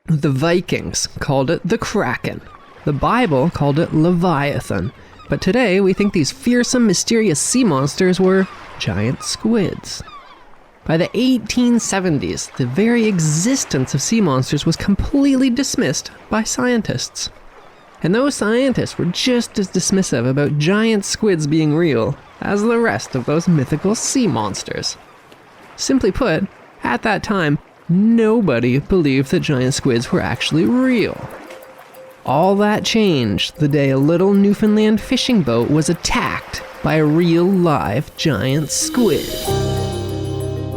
The Vikings called it the Kraken. The Bible called it Leviathan. But today we think these fearsome, mysterious sea monsters were giant squids. By the 1870s, the very existence of sea monsters was completely dismissed by scientists. And those scientists were just as dismissive about giant squids being real as the rest of those mythical sea monsters. Simply put, at that time, nobody believed that giant squids were actually real. All that changed the day a little Newfoundland fishing boat was attacked by a real live giant squid.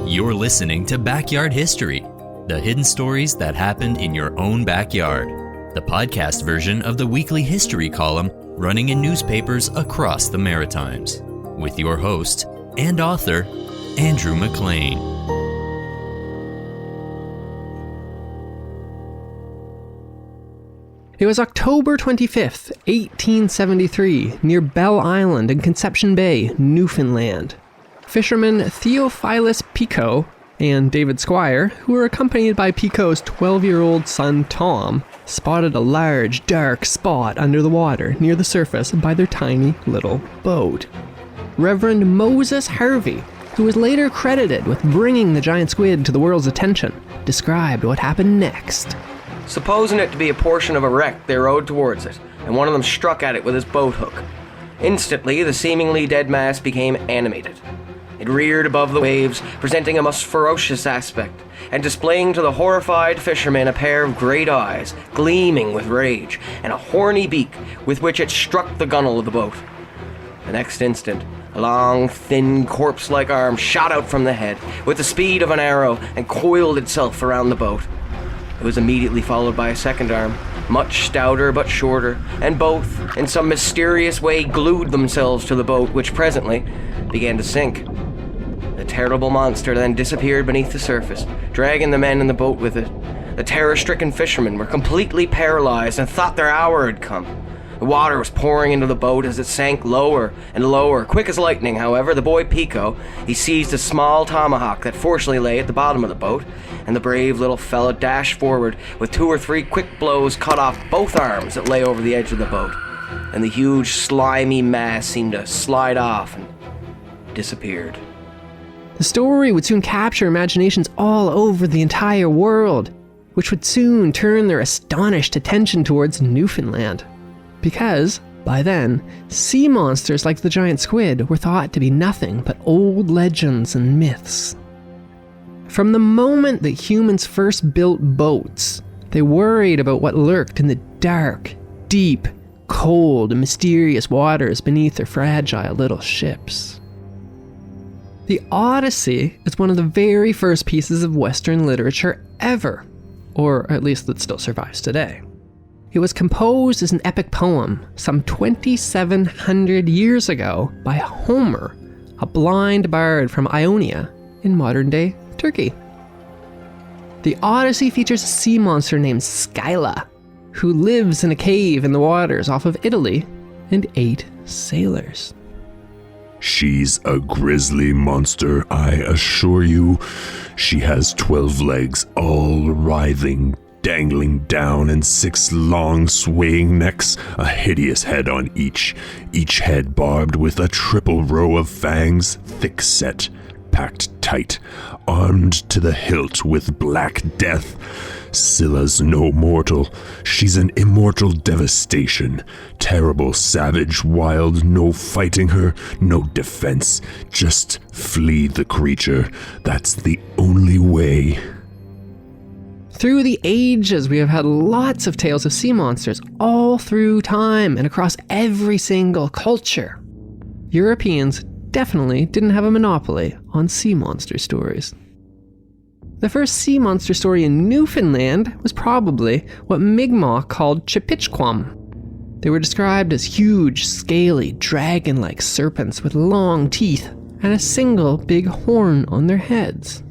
You're listening to Backyard History, the hidden stories that happened in your own backyard. The podcast version of the weekly history column running in newspapers across the Maritimes. With your host and author, Andrew McLean. It was October 25th, 1873, near Bell Island in Conception Bay, Newfoundland. Fishermen Theophilus Picot and David Squire, who were accompanied by Picot's 12-year-old son Tom, spotted a large, dark spot under the water near the surface by their tiny little boat. Reverend Moses Harvey, who was later credited with bringing the giant squid to the world's attention, described what happened next. Supposing it to be a portion of a wreck, they rowed towards it, and one of them struck at it with his boat hook. Instantly, the seemingly dead mass became animated. It reared above the waves, presenting a most ferocious aspect, and displaying to the horrified fishermen a pair of great eyes, gleaming with rage, and a horny beak with which it struck the gunwale of the boat. The next instant, a long, thin, corpse-like arm shot out from the head, with the speed of an arrow, and coiled itself around the boat. It was immediately followed by a second arm, much stouter but shorter, and both, in some mysterious way, glued themselves to the boat, which presently began to sink. The terrible monster then disappeared beneath the surface, dragging the men in the boat with it. The terror-stricken fishermen were completely paralyzed and thought their hour had come. The water was pouring into the boat as it sank lower and lower. Quick as lightning, however, the boy Pico, he seized a small tomahawk that fortunately lay at the bottom of the boat, and the brave little fellow dashed forward with 2 or 3 quick blows cut off both arms that lay over the edge of the boat, and the huge slimy mass seemed to slide off and disappeared. The story would soon capture imaginations all over the entire world, which would soon turn their astonished attention towards Newfoundland. Because, by then, sea monsters like the giant squid were thought to be nothing but old legends and myths. From the moment that humans first built boats, they worried about what lurked in the dark, deep, cold, and mysterious waters beneath their fragile little ships. The Odyssey is one of the very first pieces of Western literature ever, or at least that still survives today. It was composed as an epic poem some 2,700 years ago by Homer, a blind bard from Ionia in modern-day Turkey. The Odyssey features a sea monster named Scylla, who lives in a cave in the waters off of Italy, and 8 sailors. She's a grisly monster, I assure you. She has 12 legs, all writhing, dangling down, and 6 long swaying necks, a hideous head on each head barbed with a triple row of fangs, thick set, packed tight, armed to the hilt with black death. Scylla's no mortal, she's an immortal devastation. Terrible, savage, wild, no fighting her, no defense. Just flee the creature, that's the only way. Through the ages, we have had lots of tales of sea monsters all through time and across every single culture. Europeans definitely didn't have a monopoly on sea monster stories. The first sea monster story in Newfoundland was probably what Mi'kmaq called Chipitchquam. They were described as huge, scaly, dragon-like serpents with long teeth and a single big horn on their heads.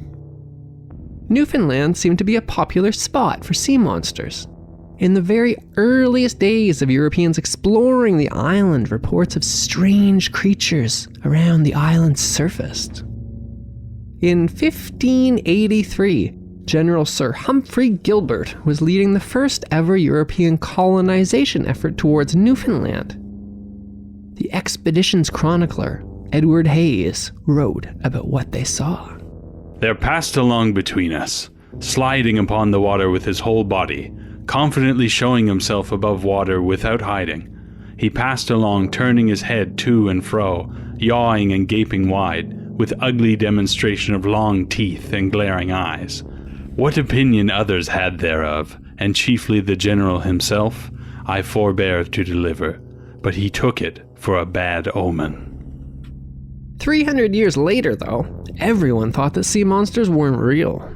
Newfoundland seemed to be a popular spot for sea monsters. In the very earliest days of Europeans exploring the island, reports of strange creatures around the island surfaced. In 1583, General Sir Humphrey Gilbert was leading the first ever European colonization effort towards Newfoundland. The expedition's chronicler, Edward Hayes, wrote about what they saw. There passed along between us, sliding upon the water with his whole body, confidently showing himself above water without hiding. He passed along, turning his head to and fro, yawing and gaping wide, with ugly demonstration of long teeth and glaring eyes. What opinion others had thereof, and chiefly the general himself, I forbear to deliver, but he took it for a bad omen. 300 years later, though, everyone thought that sea monsters weren't real.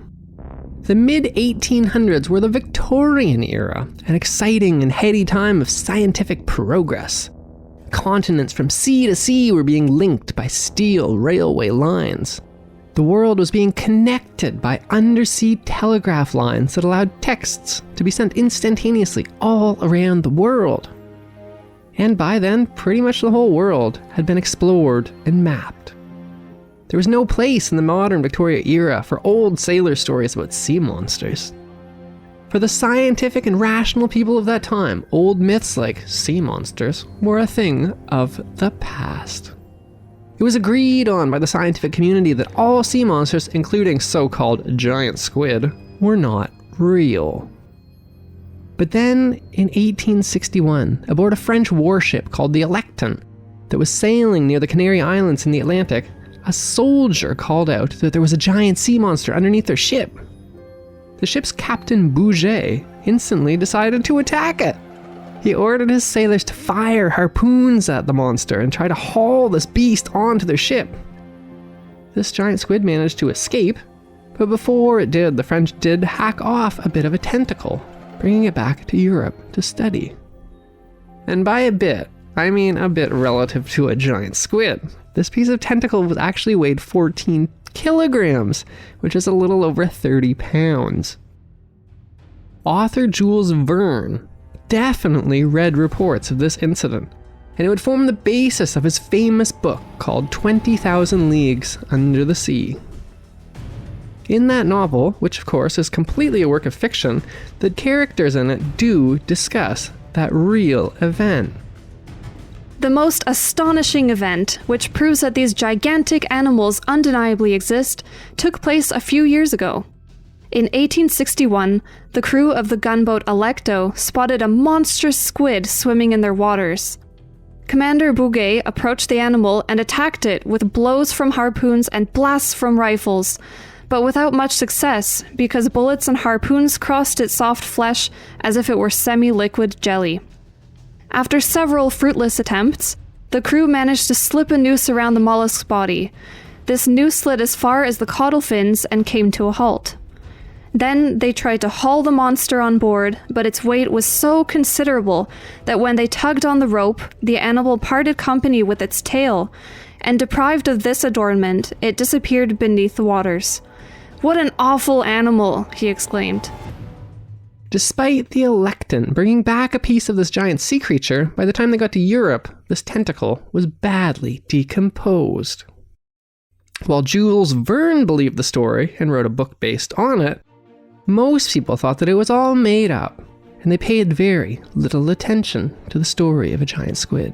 The mid-1800s were the Victorian era, an exciting and heady time of scientific progress. Continents from sea to sea were being linked by steel railway lines. The world was being connected by undersea telegraph lines that allowed texts to be sent instantaneously all around the world. And by then, pretty much the whole world had been explored and mapped. There was no place in the modern Victoria era for old sailor stories about sea monsters. For the scientific and rational people of that time, old myths like sea monsters were a thing of the past. It was agreed on by the scientific community that all sea monsters, including so-called giant squid, were not real. But then, in 1861, aboard a French warship called the Electon that was sailing near the Canary Islands in the Atlantic, a soldier called out that there was a giant sea monster underneath their ship. The ship's captain, Bouget, instantly decided to attack it. He ordered his sailors to fire harpoons at the monster and try to haul this beast onto their ship. This giant squid managed to escape, but before it did, the French did hack off a bit of a tentacle, bringing it back to Europe to study. And by a bit, I mean a bit relative to a giant squid. This piece of tentacle was actually weighed 14 kilograms, which is a little over 30 pounds. Author Jules Verne definitely read reports of this incident, and it would form the basis of his famous book called 20,000 Leagues Under the Sea. In that novel, which of course is completely a work of fiction, the characters in it do discuss that real event. The most astonishing event, which proves that these gigantic animals undeniably exist, took place a few years ago. In 1861, the crew of the gunboat Alecto spotted a monstrous squid swimming in their waters. Commander Bouguet approached the animal and attacked it with blows from harpoons and blasts from rifles, but without much success because bullets and harpoons crossed its soft flesh as if it were semi-liquid jelly. After several fruitless attempts, the crew managed to slip a noose around the mollusk's body. This noose slid as far as the caudal fins and came to a halt. Then they tried to haul the monster on board, but its weight was so considerable that when they tugged on the rope, the animal parted company with its tail, and deprived of this adornment, it disappeared beneath the waters. "What an awful animal!" he exclaimed. Despite the Electon bringing back a piece of this giant sea creature, by the time they got to Europe, this tentacle was badly decomposed. While Jules Verne believed the story and wrote a book based on it, most people thought that it was all made up, and they paid very little attention to the story of a giant squid.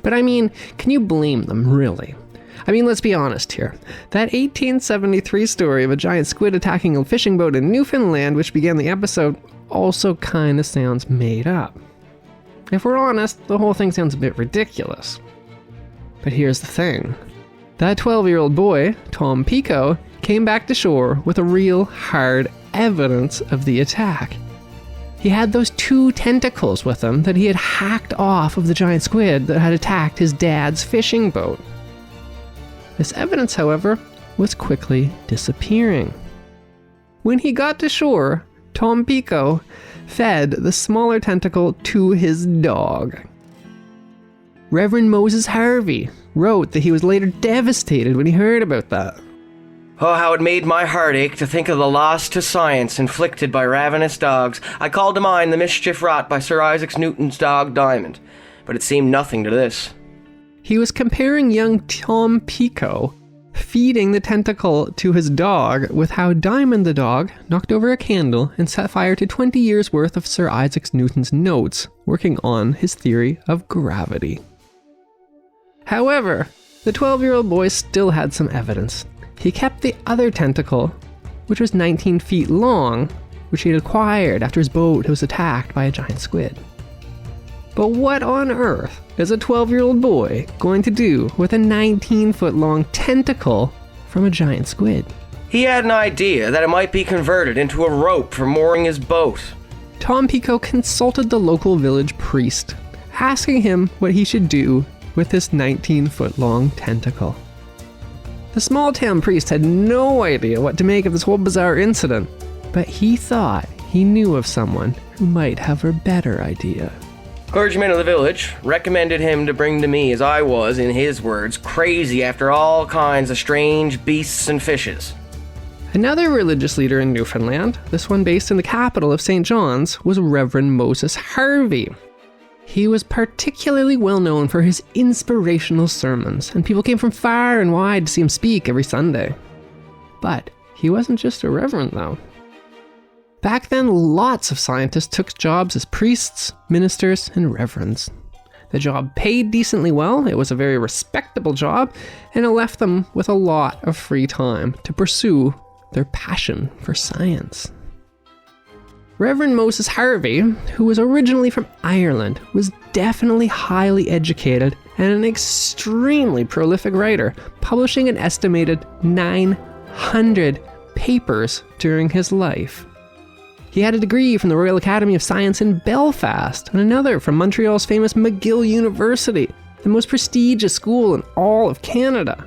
But I mean, can you blame them, really? I mean, let's be honest here. That 1873 story of a giant squid attacking a fishing boat in Newfoundland, which began the episode, also kind of sounds made up. If we're honest, the whole thing sounds a bit ridiculous. But here's the thing. That 12-year-old boy, Tom Pico, came back to shore with a real hard evidence of the attack. He had those 2 tentacles with him that he had hacked off of the giant squid that had attacked his dad's fishing boat. This evidence, however, was quickly disappearing. When he got to shore, Tom Pico fed the smaller tentacle to his dog. Reverend Moses Harvey wrote that he was later devastated when he heard about that. Oh, how it made my heart ache to think of the loss to science inflicted by ravenous dogs. I called to mind the mischief wrought by Sir Isaac Newton's dog Diamond, but it seemed nothing to this. He was comparing young Tom Pico, feeding the tentacle to his dog with how Diamond the dog knocked over a candle and set fire to 20 years worth of Sir Isaac Newton's notes, working on his theory of gravity. However, the 12-year-old boy still had some evidence. He kept the other tentacle, which was 19 feet long, which he had acquired after his boat was attacked by a giant squid. But what on earth is a 12-year-old boy going to do with a 19-foot-long tentacle from a giant squid? He had an idea that it might be converted into a rope for mooring his boat. Tom Pico consulted the local village priest, asking him what he should do with this 19-foot-long tentacle. The small-town priest had no idea what to make of this whole bizarre incident, but he thought he knew of someone who might have a better idea. Clergyman of the village recommended him to bring to me as I was, in his words, crazy after all kinds of strange beasts and fishes. Another religious leader in Newfoundland, this one based in the capital of St. John's, was Reverend Moses Harvey. He was particularly well known for his inspirational sermons, and people came from far and wide to see him speak every Sunday. But he wasn't just a reverend, though. Back then, lots of scientists took jobs as priests, ministers, and reverends. The job paid decently well, it was a very respectable job, and it left them with a lot of free time to pursue their passion for science. Reverend Moses Harvey, who was originally from Ireland, was definitely highly educated and an extremely prolific writer, publishing an estimated 900 papers during his life. He had a degree from the Royal Academy of Science in Belfast and another from Montreal's famous McGill University, the most prestigious school in all of Canada.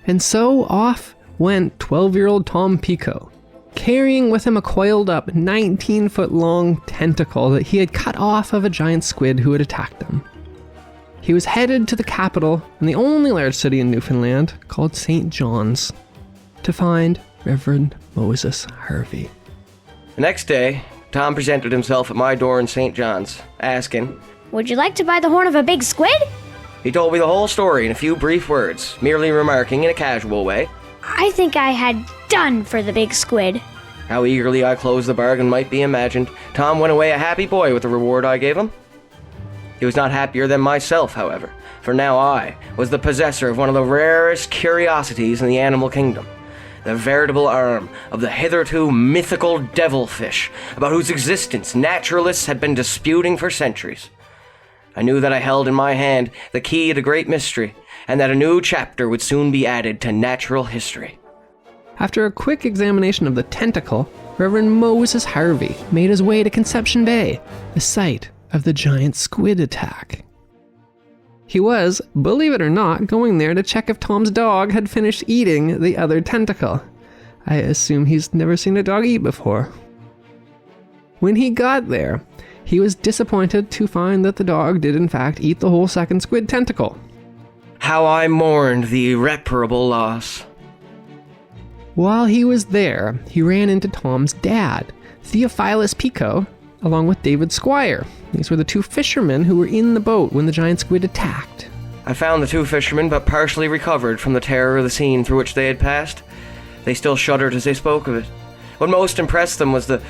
And so off went 12-year-old Tom Pico, carrying with him a coiled up 19-foot-long tentacle that he had cut off of a giant squid who had attacked him. He was headed to the capital and the only large city in Newfoundland, called St. John's, to find Reverend Moses Harvey. The next day, Tom presented himself at my door in St. John's, asking, "Would you like to buy the horn of a big squid?" He told me the whole story in a few brief words, merely remarking in a casual way, "I think I had done for the big squid." How eagerly I closed the bargain might be imagined. Tom went away a happy boy with the reward I gave him. He was not happier than myself, however, for now I was the possessor of one of the rarest curiosities in the animal kingdom. The veritable arm of the hitherto mythical devilfish, about whose existence naturalists had been disputing for centuries. I knew that I held in my hand the key to great mystery, and that a new chapter would soon be added to natural history. After a quick examination of the tentacle, Reverend Moses Harvey made his way to Conception Bay, the site of the giant squid attack. He was, believe it or not, going there to check if Tom's dog had finished eating the other tentacle. I assume he's never seen a dog eat before. When he got there, he was disappointed to find that the dog did in fact eat the whole second squid tentacle. How I mourned the irreparable loss. While he was there, he ran into Tom's dad, Theophilus Pico, along with David Squire. These were the two fishermen who were in the boat when the giant squid attacked. I found the two fishermen but partially recovered from the terror of the scene through which they had passed. They still shuddered as they spoke of it. What most impressed them was the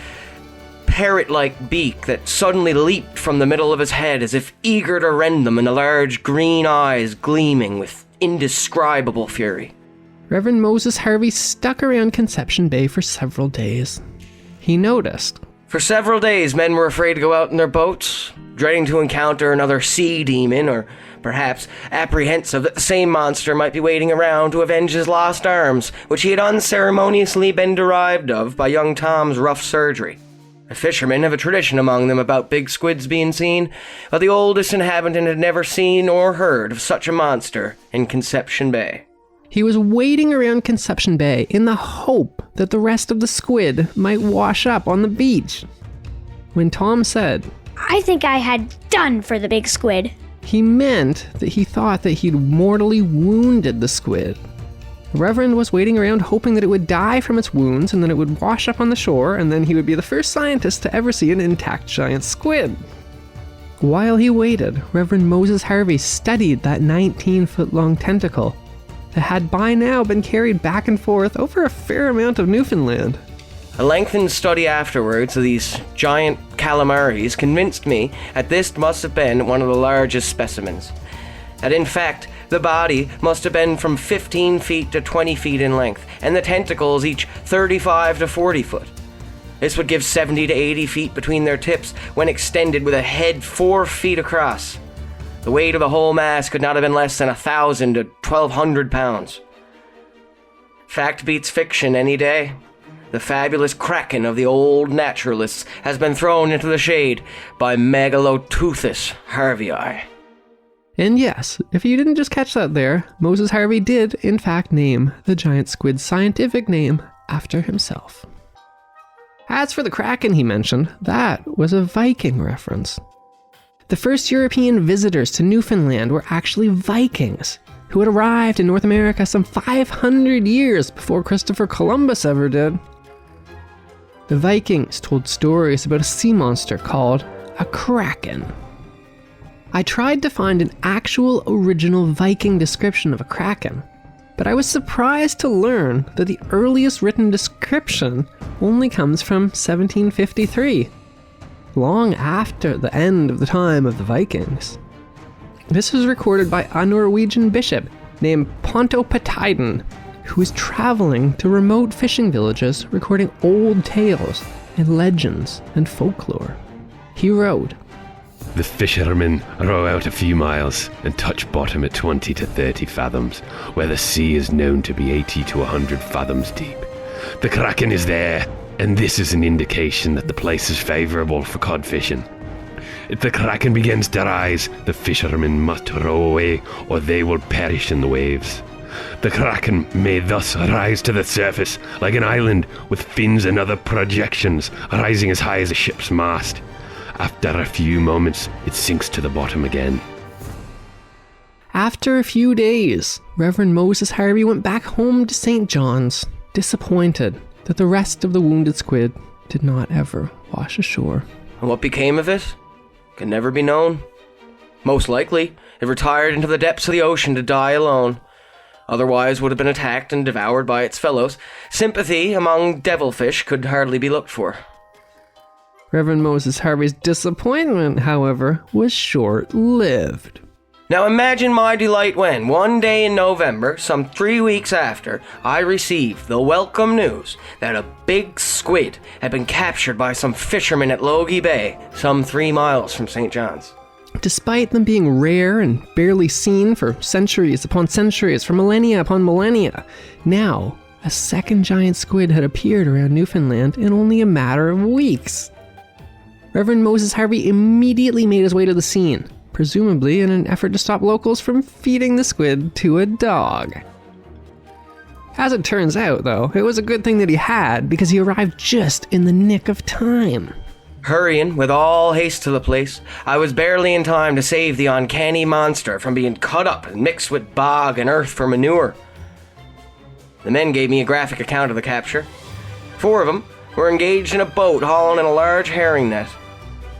parrot-like beak that suddenly leaped from the middle of his head as if eager to rend them, and the large green eyes gleaming with indescribable fury. Reverend Moses Harvey stuck around Conception Bay for several days. He noticed. For several days, men were afraid to go out in their boats, dreading to encounter another sea demon, or perhaps apprehensive that the same monster might be waiting around to avenge his lost arms, which he had unceremoniously been derived of by young Tom's rough surgery. The fishermen have a tradition among them about big squids being seen, but the oldest inhabitant had never seen or heard of such a monster in Conception Bay. He was waiting around Conception Bay in the hope that the rest of the squid might wash up on the beach. When Tom said, "I think I had done for the big squid," he meant that he thought that he'd mortally wounded the squid. The Reverend was waiting around hoping that it would die from its wounds and then it would wash up on the shore, and then he would be the first scientist to ever see an intact giant squid. While he waited, Reverend Moses Harvey studied that 19-foot-long tentacle that had by now been carried back and forth over a fair amount of Newfoundland. A lengthened study afterwards of these giant calamaris convinced me that this must have been one of the largest specimens. That in fact, the body must have been from 15 feet to 20 feet in length, and the tentacles each 35 to 40 foot. This would give 70 to 80 feet between their tips when extended with a head 4 feet across. The weight of the whole mass could not have been less than 1,000 to 1,200 pounds. Fact beats fiction any day. The fabulous kraken of the old naturalists has been thrown into the shade by Megaloteuthis harveyi. And yes, if you didn't just catch that there, Moses Harvey did, in fact, name the giant squid's scientific name after himself. As for the kraken he mentioned, that was a Viking reference. The first European visitors to Newfoundland were actually Vikings, who had arrived in North America some 500 years before Christopher Columbus ever did. The Vikings told stories about a sea monster called a kraken. I tried to find an actual original Viking description of a kraken, but I was surprised to learn that the earliest written description only comes from 1753, long after the end of the time of the Vikings. This was recorded by a Norwegian bishop named Pontoppidan, who was traveling to remote fishing villages recording old tales and legends and folklore. He wrote, "The fishermen row out a few miles and touch bottom at 20 to 30 fathoms, where the sea is known to be 80 to 100 fathoms deep. The kraken is there, and this is an indication that the place is favorable for cod fishing. If the kraken begins to rise, the fishermen must row away, or they will perish in the waves. The kraken may thus rise to the surface like an island with fins and other projections rising as high as a ship's mast. After a few moments, it sinks to the bottom again." After a few days, Reverend Moses Harvey went back home to St. John's, disappointed that the rest of the wounded squid did not ever wash ashore. And what became of it can never be known. Most likely, it retired into the depths of the ocean to die alone. Otherwise would have been attacked and devoured by its fellows. Sympathy among devilfish could hardly be looked for. Reverend Moses Harvey's disappointment, however, was short-lived. Now imagine my delight when, one day in November, some 3 weeks after, I received the welcome news that a big squid had been captured by some fishermen at Logie Bay, some 3 miles from St. John's. Despite them being rare and barely seen for centuries upon centuries, for millennia upon millennia, now a second giant squid had appeared around Newfoundland in only a matter of weeks. Reverend Moses Harvey immediately made his way to the scene, presumably in an effort to stop locals from feeding the squid to a dog. As it turns out, though, it was a good thing that he had, because he arrived just in the nick of time. Hurrying with all haste to the place, I was barely in time to save the uncanny monster from being cut up and mixed with bog and earth for manure. The men gave me a graphic account of the capture. 4 of them were engaged in a boat hauling in a large herring net.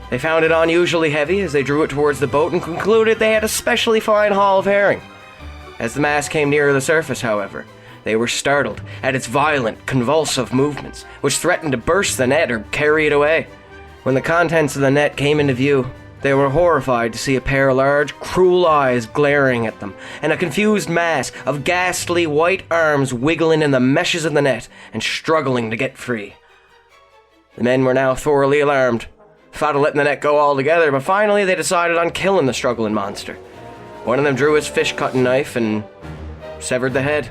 They found it unusually heavy as they drew it towards the boat and concluded they had a specially fine haul of herring. As the mass came nearer the surface, however, they were startled at its violent, convulsive movements, which threatened to burst the net or carry it away. When the contents of the net came into view, they were horrified to see a pair of large, cruel eyes glaring at them, and a confused mass of ghastly white arms wiggling in the meshes of the net and struggling to get free. The men were now thoroughly alarmed, thought of letting the net go altogether, but finally they decided on killing the struggling monster. One of them drew his fish-cutting knife and severed the head.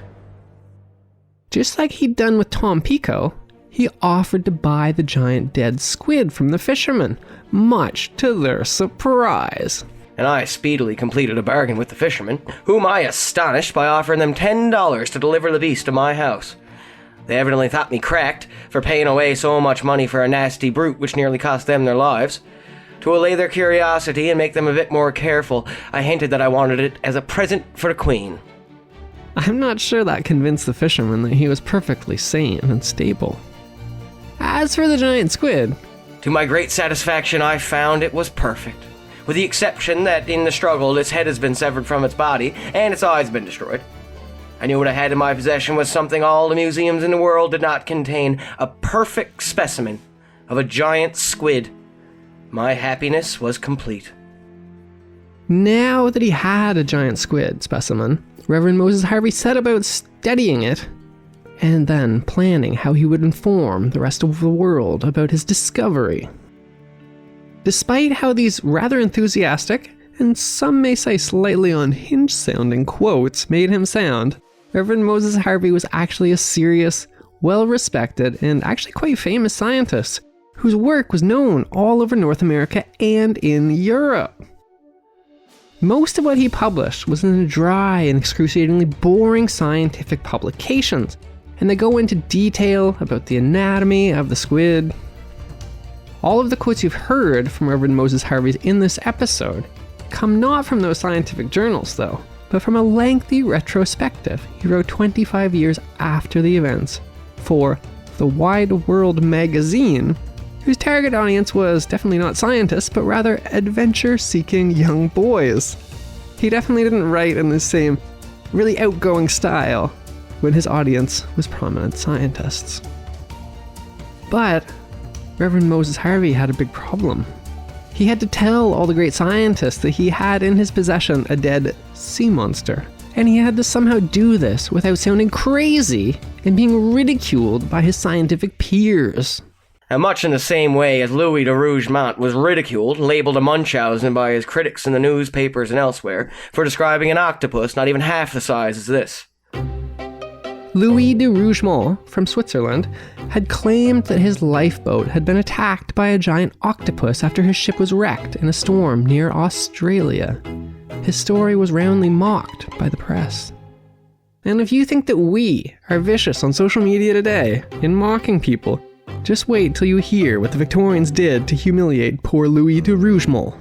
Just like he'd done with Tom Pico, he offered to buy the giant dead squid from the fishermen, much to their surprise. And I speedily completed a bargain with the fishermen, whom I astonished by offering them $10 to deliver the beast to my house. They evidently thought me cracked for paying away so much money for a nasty brute which nearly cost them their lives. To allay their curiosity and make them a bit more careful, I hinted that I wanted it as a present for the Queen. I'm not sure that convinced the fisherman that he was perfectly sane and stable. As for the giant squid, to my great satisfaction, I found it was perfect, with the exception that in the struggle its head has been severed from its body and its eyes been destroyed. I knew what I had in my possession was something all the museums in the world did not contain, a perfect specimen of a giant squid. My happiness was complete. Now that he had a giant squid specimen, Reverend Moses Harvey set about studying it and then planning how he would inform the rest of the world about his discovery. Despite how these rather enthusiastic, and some may say slightly unhinged sounding quotes made him sound, Reverend Moses Harvey was actually a serious, well-respected, and actually quite famous scientist whose work was known all over North America and in Europe. Most of what he published was in dry and excruciatingly boring scientific publications, and they go into detail about the anatomy of the squid. All of the quotes you've heard from Reverend Moses Harvey in this episode come not from those scientific journals, though, but from a lengthy retrospective he wrote 25 years after the events for The Wide World magazine, whose target audience was definitely not scientists, but rather adventure-seeking young boys. He definitely didn't write in the same really outgoing style when his audience was prominent scientists. But Reverend Moses Harvey had a big problem. He had to tell all the great scientists that he had in his possession a dead sea monster, and he had to somehow do this without sounding crazy and being ridiculed by his scientific peers. And much in the same way as Louis de Rougemont was ridiculed and labeled a Munchausen by his critics in the newspapers and elsewhere for describing an octopus not even half the size as this. Louis de Rougemont from Switzerland had claimed that his lifeboat had been attacked by a giant octopus after his ship was wrecked in a storm near Australia. His story was roundly mocked by the press. And if you think that we are vicious on social media today in mocking people, just wait till you hear what the Victorians did to humiliate poor Louis de Rougemont.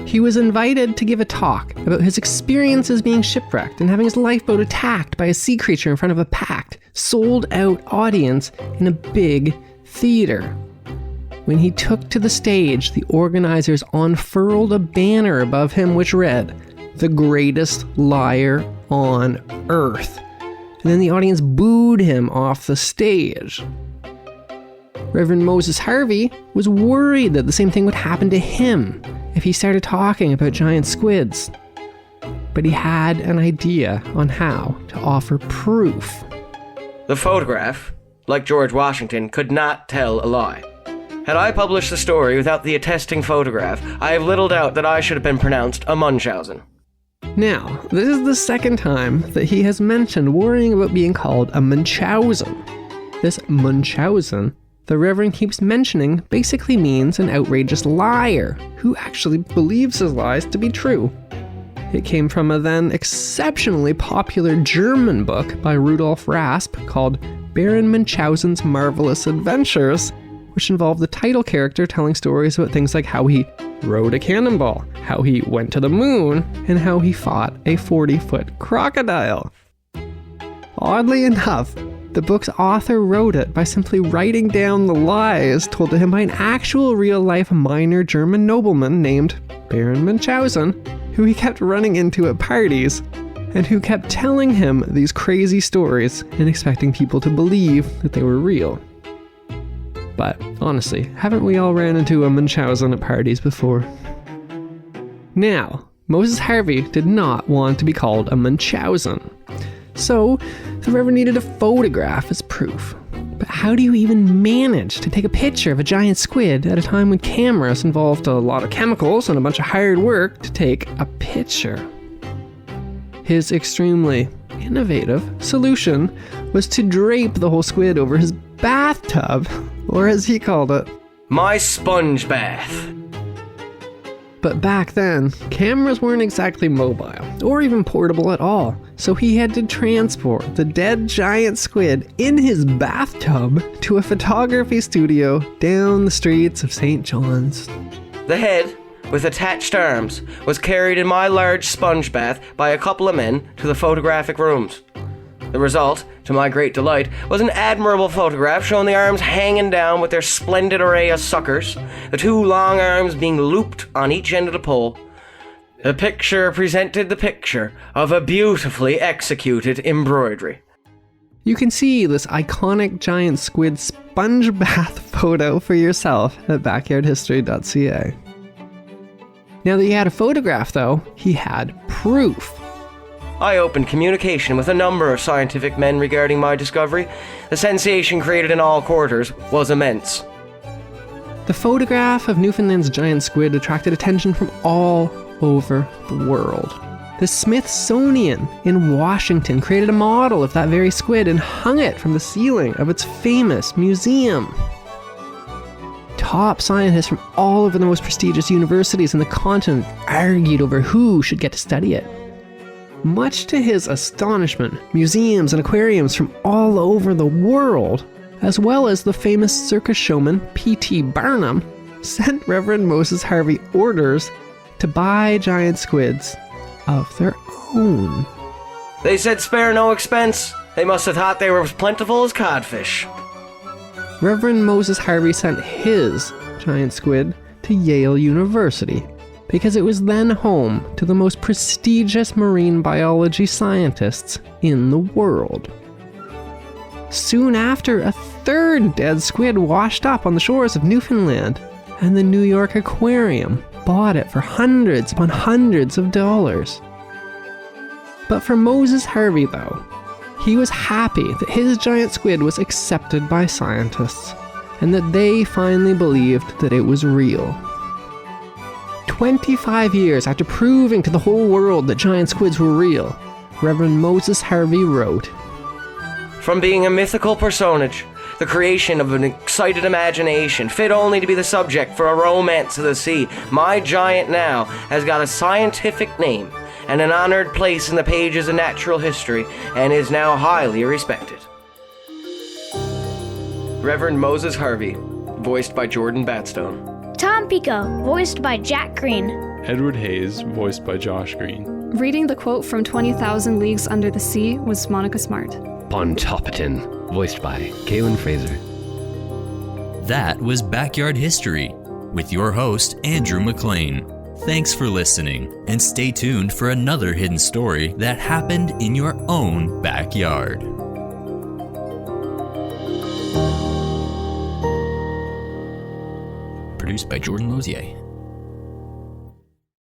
He was invited to give a talk about his experiences being shipwrecked and having his lifeboat attacked by a sea creature in front of a packed, sold-out audience in a big theater. When he took to the stage, the organizers unfurled a banner above him which read, "The greatest liar on earth." And then the audience booed him off the stage. Reverend Moses Harvey was worried that the same thing would happen to him if he started talking about giant squids. But he had an idea on how to offer proof. The photograph, like George Washington, could not tell a lie. Had I published the story without the attesting photograph, I have little doubt that I should have been pronounced a Munchausen. Now, this is the second time that he has mentioned worrying about being called a Munchausen. This Munchausen, the Reverend keeps mentioning, basically means an outrageous liar who actually believes his lies to be true. It came from a then exceptionally popular German book by Rudolf Rasp called Baron Munchausen's Marvelous Adventures, which involved the title character telling stories about things like how he rode a cannonball, how he went to the moon, and how he fought a 40-foot crocodile. Oddly enough, the book's author wrote it by simply writing down the lies told to him by an actual real-life minor German nobleman named Baron Munchausen, who he kept running into at parties, and who kept telling him these crazy stories and expecting people to believe that they were real. But honestly, haven't we all ran into a Munchausen at parties before? Now, Moses Harvey did not want to be called a Munchausen. So, the Reverend needed a photograph as proof. But how do you even manage to take a picture of a giant squid at a time when cameras involved a lot of chemicals and a bunch of hired work to take a picture? His extremely innovative solution was to drape the whole squid over his bathtub, or as he called it, my sponge bath. But back then, cameras weren't exactly mobile, or even portable at all, so he had to transport the dead giant squid in his bathtub to a photography studio down the streets of St. John's. The head, with attached arms, was carried in my large sponge bath by a couple of men to the photographic rooms. The result, to my great delight, was an admirable photograph showing the arms hanging down with their splendid array of suckers, the two long arms being looped on each end of the pole. The picture presented the picture of a beautifully executed embroidery. You can see this iconic giant squid sponge bath photo for yourself at backyardhistory.ca. Now that he had a photograph, though, he had proof. I opened communication with a number of scientific men regarding my discovery. The sensation created in all quarters was immense. The photograph of Newfoundland's giant squid attracted attention from all over the world. The Smithsonian in Washington created a model of that very squid and hung it from the ceiling of its famous museum. Top scientists from all over the most prestigious universities in the continent argued over who should get to study it. Much to his astonishment, museums and aquariums from all over the world, as well as the famous circus showman P.T. Barnum, sent Reverend Moses Harvey orders to buy giant squids of their own. They said spare no expense. They must have thought they were as plentiful as codfish. Reverend Moses Harvey sent his giant squid to Yale University because it was then home to the most prestigious marine biology scientists in the world. Soon after, a third dead squid washed up on the shores of Newfoundland, and the New York Aquarium bought it for hundreds upon hundreds of dollars. But for Moses Harvey, though, he was happy that his giant squid was accepted by scientists, and that they finally believed that it was real. 25 years after proving to the whole world that giant squids were real, Reverend Moses Harvey wrote, From being a mythical personage, the creation of an excited imagination, fit only to be the subject for a romance of the sea, my giant now has got a scientific name and an honored place in the pages of natural history, and is now highly respected. Reverend Moses Harvey, voiced by Jordan Batstone. Tom Pico, voiced by Jack Green. Edward Hayes, voiced by Josh Green. Reading the quote from 20,000 Leagues Under the Sea was Monica Smart. Pontoppidan, voiced by Kaylin Fraser. That was Backyard History with your host, Andrew McLean. Thanks for listening, and stay tuned for another hidden story that happened in your own backyard. Produced by Jordan Lozier.